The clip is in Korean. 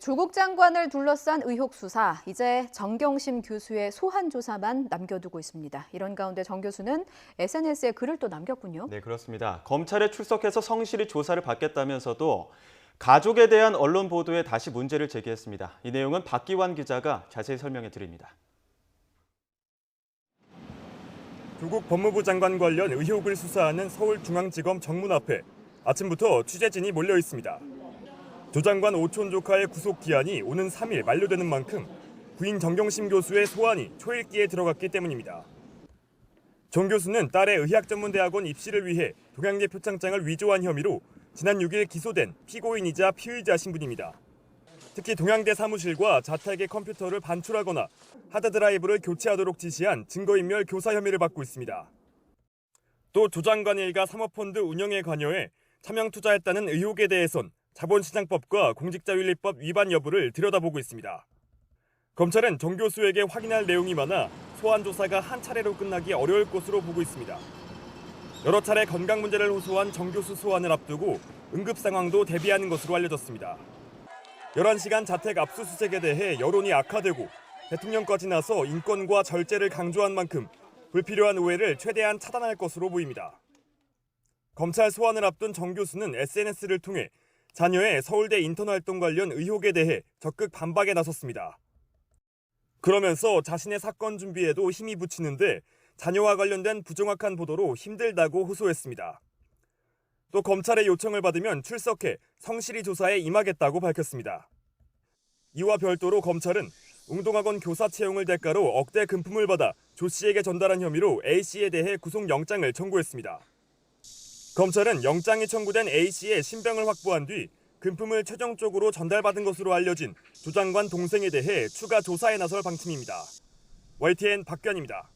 조국 장관을 둘러싼 의혹 수사, 이제 정경심 교수의 소환 조사만 남겨두고 있습니다. 이런 가운데 정 교수는 SNS에 글을 또 남겼군요. 네, 그렇습니다. 검찰에 출석해서 성실히 조사를 받겠다면서도 가족에 대한 언론 보도에 다시 문제를 제기했습니다. 이 내용은 박기환 기자가 자세히 설명해 드립니다. 조국 법무부 장관 관련 의혹을 수사하는 서울중앙지검 정문 앞에 아침부터 취재진이 몰려 있습니다. 조 장관 오촌 조카의 구속 기한이 오는 3일 만료되는 만큼 부인 정경심 교수의 소환이 초읽기에 들어갔기 때문입니다. 정 교수는 딸의 의학전문대학원 입시를 위해 동양대 표창장을 위조한 혐의로 지난 6일 기소된 피고인이자 피의자 신분입니다. 특히 동양대 사무실과 자택의 컴퓨터를 반출하거나 하드드라이브를 교체하도록 지시한 증거인멸 교사 혐의를 받고 있습니다. 또 조 장관 일가 사모펀드 운영에 관여해 차명 투자했다는 의혹에 대해선 자본시장법과 공직자윤리법 위반 여부를 들여다보고 있습니다. 검찰은 정 교수에게 확인할 내용이 많아 소환 조사가 한 차례로 끝나기 어려울 것으로 보고 있습니다. 여러 차례 건강 문제를 호소한 정 교수 소환을 앞두고 응급 상황도 대비하는 것으로 알려졌습니다. 11시간 자택 압수수색에 대해 여론이 악화되고 대통령까지 나서 인권과 절제를 강조한 만큼 불필요한 오해를 최대한 차단할 것으로 보입니다. 검찰 소환을 앞둔 정 교수는 SNS를 통해 자녀의 서울대 인턴 활동 관련 의혹에 대해 적극 반박에 나섰습니다. 그러면서 자신의 사건 준비에도 힘이 붙이는데 자녀와 관련된 부정확한 보도로 힘들다고 호소했습니다. 또 검찰의 요청을 받으면 출석해 성실히 조사에 임하겠다고 밝혔습니다. 이와 별도로 검찰은 웅동학원 교사 채용을 대가로 억대 금품을 받아 조 씨에게 전달한 혐의로 A 씨에 대해 구속영장을 청구했습니다. 검찰은 영장이 청구된 A 씨의 신병을 확보한 뒤 금품을 최종적으로 전달받은 것으로 알려진 조 장관 동생에 대해 추가 조사에 나설 방침입니다. YTN 박변입니다.